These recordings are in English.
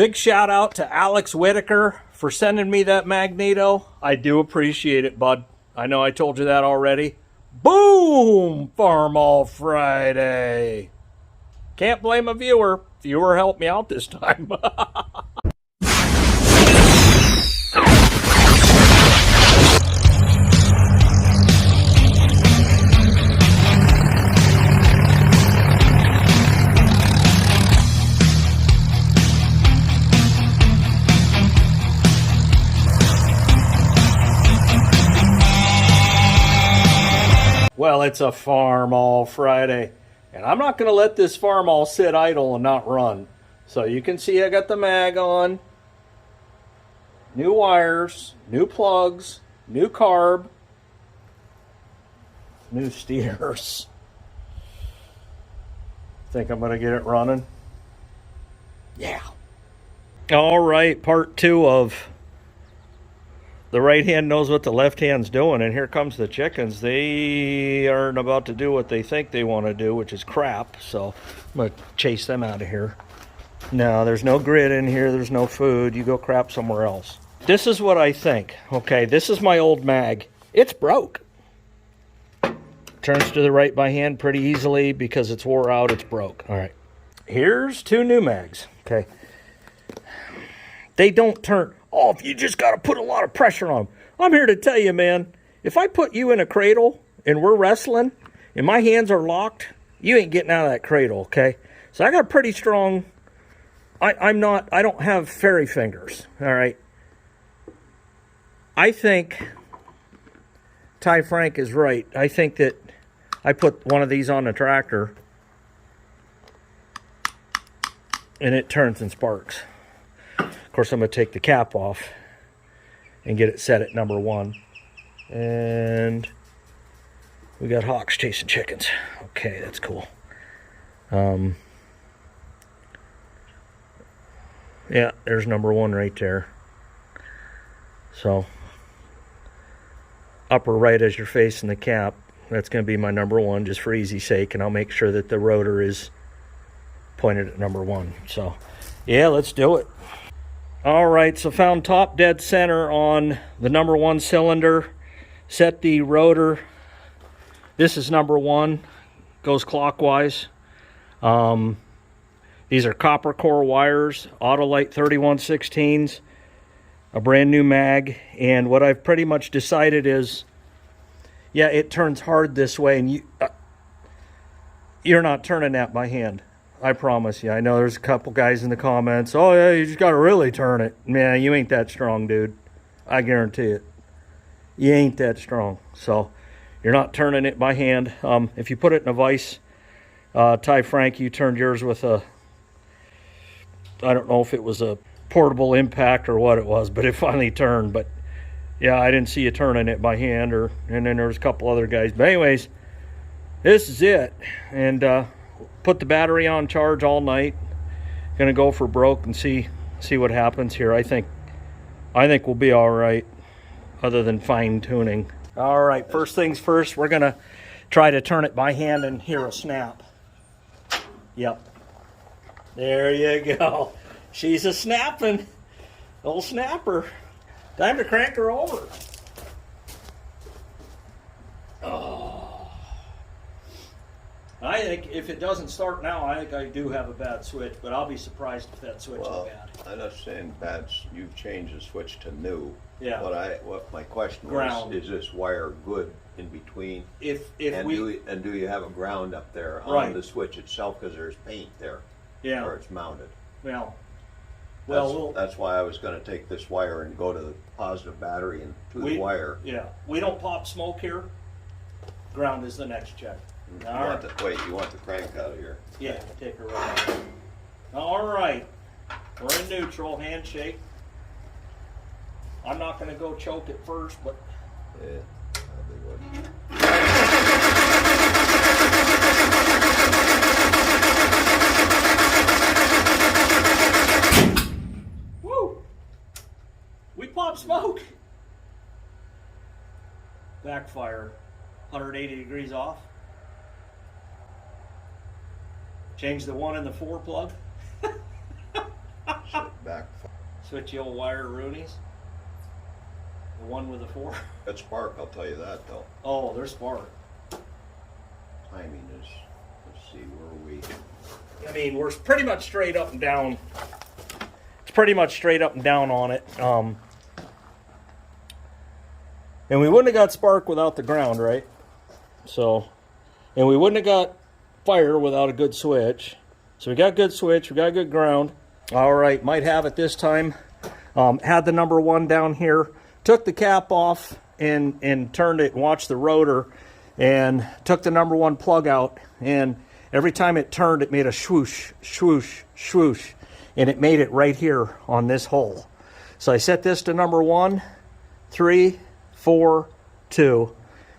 Big shout out to Alex Whitaker for sending me that magneto. I do appreciate it, bud. I know I told you that already. Boom! Farmall Friday. Can't blame a viewer. Viewer helped me out this time. Well, it's a Farmall Friday, and I'm not going to let this Farmall sit idle and not run. So you can see I got the mag on, new wires, new plugs, new carb, new steers. Think I'm going to get it running? Yeah. All right, part 2 of the right hand knows what the left hand's doing, and here comes the chickens. They aren't about to do what they think they want to do, which is crap, so I'm going to chase them out of here. No, there's no grid in here. There's no food. You go crap somewhere else. This is what I think. Okay, this is my old mag. It's broke. Turns to the right by hand pretty easily because it's wore out. It's broke. All right. Here's 2 new mags. Okay. They don't turn. Oh, if you just got to put a lot of pressure on them. I'm here to tell you, man, if I put you in a cradle and we're wrestling and my hands are locked, you ain't getting out of that cradle, okay? So I got pretty strong, I don't have fairy fingers, all right? I think Ty Frank is right. I think that I put one of these on the tractor and it turns and sparks. Of course, I'm going to take the cap off and get it set at number 1. And we got hawks chasing chickens. Okay, that's cool. Yeah, there's number 1 right there. So, upper right as you're facing the cap, that's going to be my number 1 just for easy sake. And I'll make sure that the rotor is pointed at number 1. So, yeah, let's do it. All right, so found top dead center on the number 1 cylinder. Set the rotor. This is number 1. Goes clockwise. These are copper core wires, Autolite 3116s, a brand new mag. And what I've pretty much decided is, yeah, it turns hard this way, and you're not turning that by hand. I promise you. I know there's a couple guys in the comments. Oh, yeah, you just got to really turn it. Man, you ain't that strong, dude. I guarantee it. You ain't that strong. So, you're not turning it by hand. If you put it in a vise, Ty Frank, you turned yours with a, I don't know if it was a portable impact or what it was, but it finally turned. But, yeah, I didn't see you turning it by hand. And then there was a couple other guys. But anyways, this is it. And, put the battery on charge all night. Gonna go for broke and see what happens here. I think we'll be all right, other than fine tuning. All right, first things first, we're gonna try to turn it by hand and hear a snap. Yep, there you go. She's a snapping, old snapper. Time to crank her over. Oh. I think if it doesn't start now, I think I do have a bad switch, but I'll be surprised if that switch is bad. I'm not saying bad. You've changed the switch to new. Yeah. What my question ground. was: is this wire good in between? Do you have a ground up there on the switch itself because there's paint there? Yeah. Where it's mounted. Well, that's why I was going to take this wire and go to the positive battery and to the wire. Yeah. We don't pop smoke here. Ground is the next check. You want the crank out of here? Yeah, take her right out. All right, we're in neutral, handshake. I'm not going to go choke it first, but yeah, probably would. Woo! We pop smoke. Backfired, 180 degrees off. Change the 1 and the 4 plug. back Switchy old wire Roonies. The one with the 4. That spark, I'll tell you that though. Oh, there's spark. Timing is, let's see, where are we? I mean, we're pretty much straight up and down. It's pretty much straight up and down on it. And we wouldn't have got spark without the ground, right? So, and we wouldn't have got fire without a good switch. So we got good switch, we got good ground. All right, might have it this time. Had the number 1 down here. Took the cap off and turned it and watched the rotor. And took the number 1 plug out. And every time it turned, it made a swoosh, swoosh, swoosh. And it made it right here on this hole. So I set this to number 1, 3, 4, 2,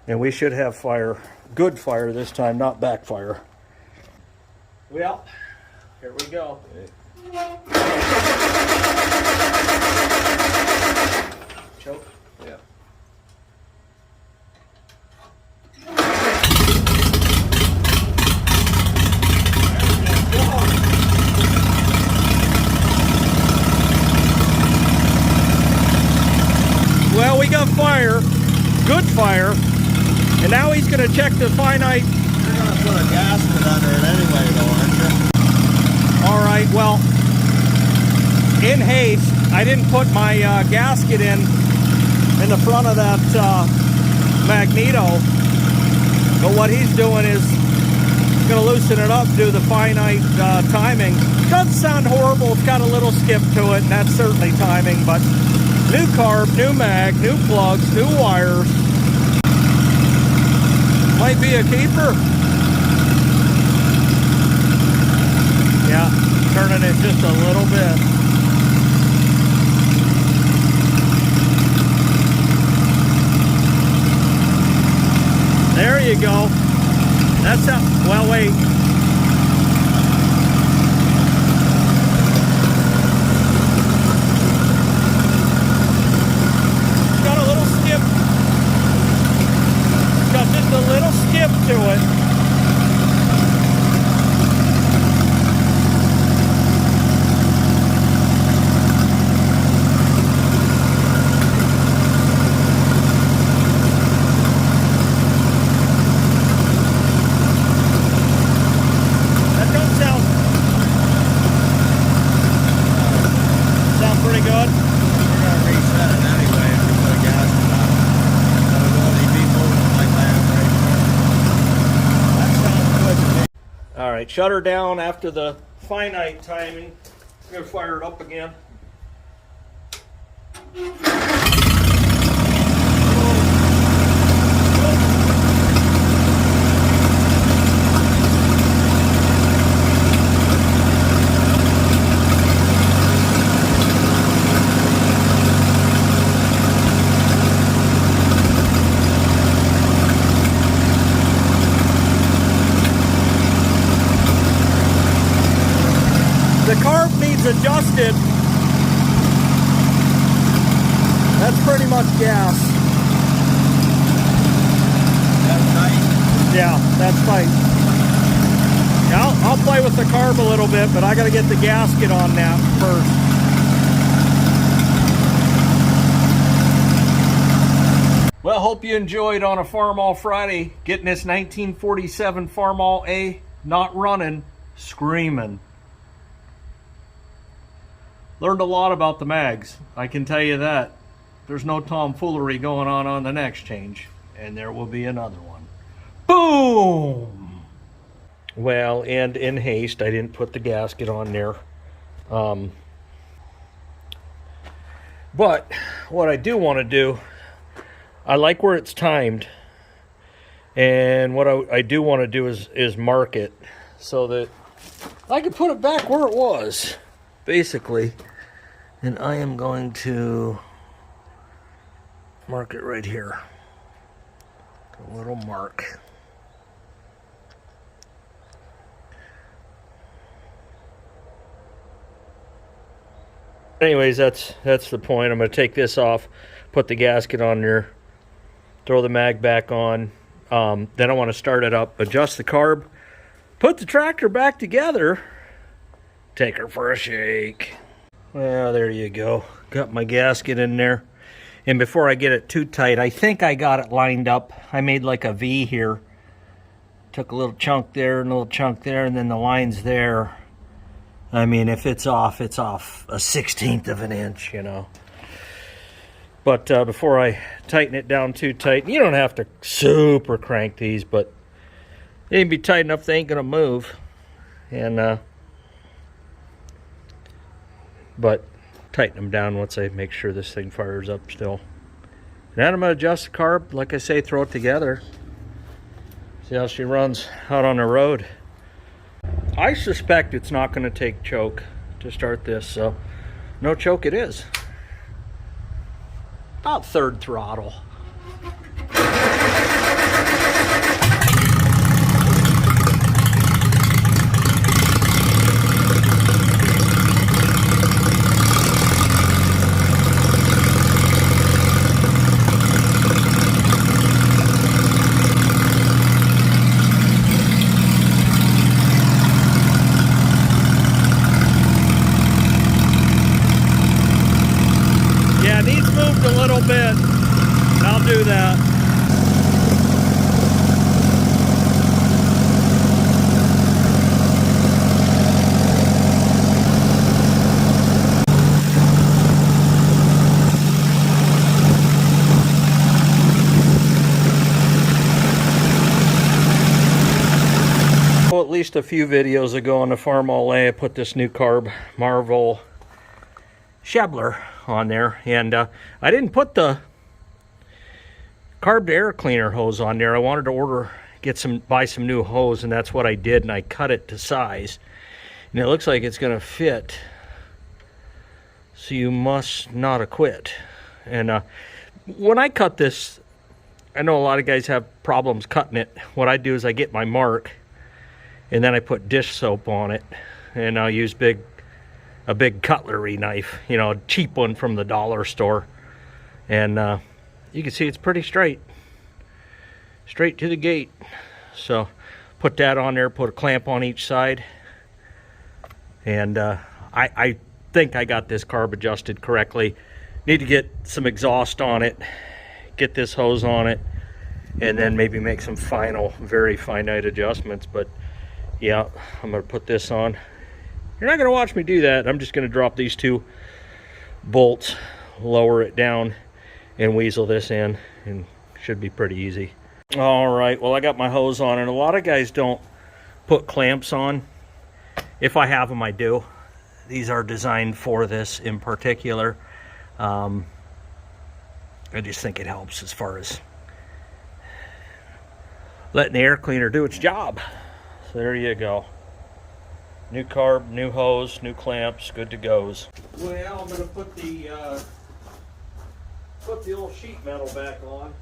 and we should have fire. Good fire this time, not backfire. Well, here we go. Okay. Choke. Yeah. Well, we got fire, good fire, and now he's going to check the finite. You're going to put a gasket under it anyway, though, aren't you? All right, well, in haste, I didn't put my gasket in the front of that magneto, but what he's doing is going to loosen it up, do the finite timing. Doesn't sound horrible, it's got a little skip to it, and that's certainly timing, but new carb, new mag, new plugs, new wires. Might be a keeper. Yeah, turning it just a little bit. There you go. That's how, well, wait. Just a little skip to it. That does sound pretty good. We're going to reset it anyway if we put a gasket on it. So it will only be moving like that right there. That sounds good to me. All right, shut her down after the finite timing. I'm going to fire it up again. The carb needs adjusted. That's pretty much gas. That's tight. Yeah, that's tight. Now, I'll play with the carb a little bit, but I got to get the gasket on that first. Well, hope you enjoyed on a Farmall Friday, getting this 1947 Farmall A not running, screaming. Learned a lot about the mags, I can tell you that. There's no tomfoolery going on the next change, and there will be another one. Boom! Well, and in haste, I didn't put the gasket on there. But what I do want to do, I like where it's timed, and what I do want to do is mark it so that I can put it back where it was, basically. And I am going to mark it right here. A little mark. Anyways, that's the point. I'm going to take this off, put the gasket on there, throw the mag back on. Then I want to start it up, adjust the carb, put the tractor back together, take her for a shake. Well, there you go. Got my gasket in there. And before I get it too tight, I think I got it lined up. I made like a V here. Took a little chunk there and a little chunk there, and then the line's there. I mean, if it's off a 1/16 of an inch, you know. But before I tighten it down too tight, you don't have to super crank these, but they can be tight enough they ain't gonna move. And but tighten them down once I make sure this thing fires up still. And then I'm gonna adjust the carb, like I say, throw it together. See how she runs out on the road. I suspect it's not gonna take choke to start this, so no choke it is. About third throttle. A little bit. I'll do that. Well, at least a few videos ago on the Farmall, I put this new carb Marvel Shebler on there, and I didn't put the carb air cleaner hose on there. I wanted to buy some new hose, and that's what I did, and I cut it to size, and it looks like it's gonna fit, so you must not have quit. And when I cut this, I know a lot of guys have problems cutting it. What I do is I get my mark, and then I put dish soap on it, and I'll use a big cutlery knife, you know, a cheap one from the dollar store. And you can see it's pretty straight to the gate. So put that on there, put a clamp on each side, and I think I got this carb adjusted correctly. Need to get some exhaust on it, get this hose on it, and then maybe make some very finite adjustments. But yeah, I'm gonna put this on. You're not going to watch me do that. I'm just going to drop these two bolts, lower it down, and weasel this in, and should be pretty easy. All right, well, I got my hose on, and a lot of guys don't put clamps on. If I have them, I do. These are designed for this in particular. I just think it helps as far as letting the air cleaner do its job. So there you go. New carb, new hose, new clamps, good to goes. Well, I'm gonna put the old sheet metal back on.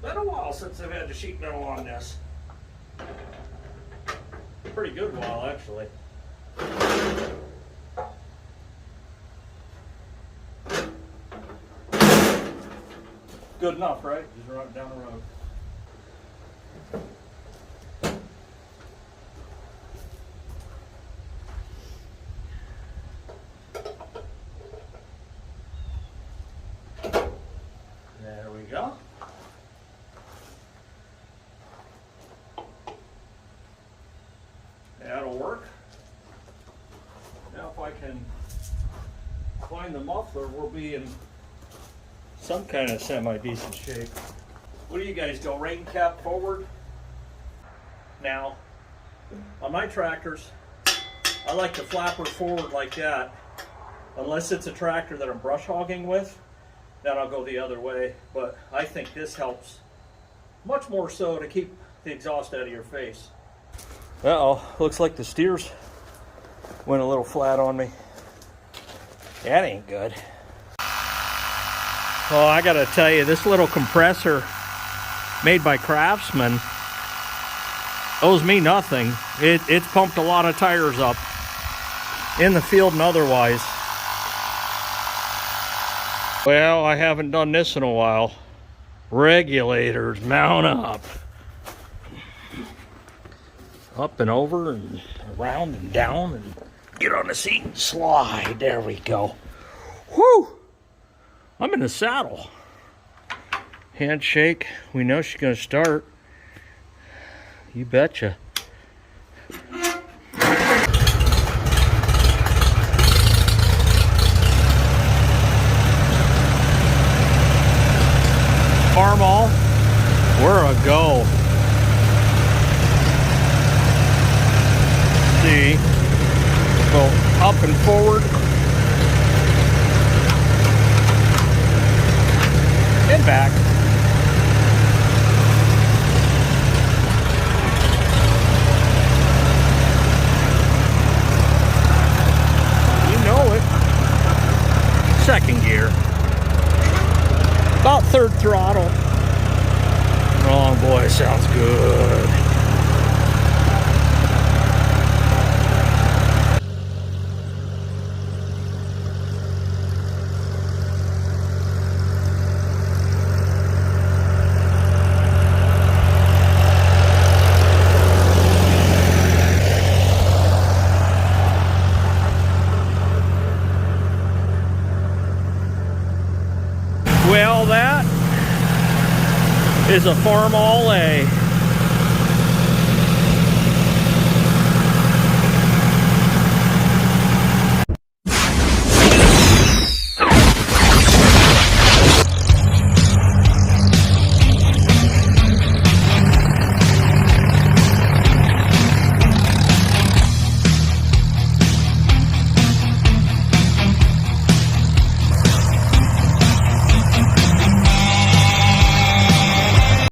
Been a while since I've had the sheet metal on this. Pretty good while, actually. Good enough, right? Just run it down the road. There we go. That'll work. Now if I can find the muffler, we'll be in some kind of semi-decent shape. What do you guys go, rain cap forward? Now, on my tractors, I like the flapper forward like that. Unless it's a tractor that I'm brush hogging with, then I'll go the other way. But I think this helps much more so to keep the exhaust out of your face. Uh-oh, looks like the steers went a little flat on me. That ain't good. Oh, I gotta tell you, this little compressor made by Craftsman owes me nothing. It's pumped a lot of tires up in the field and otherwise. Well, I haven't done this in a while. Regulators, mount up. Up and over and around and down and get on the seat and slide. There we go. Whew! I'm in the saddle. Handshake. We know she's going to start. You betcha. Farmall, we're a go. See, go up and forward and back. You know it. Second gear. About third throttle. Oh boy, sounds good. Well, that is a Farmall A.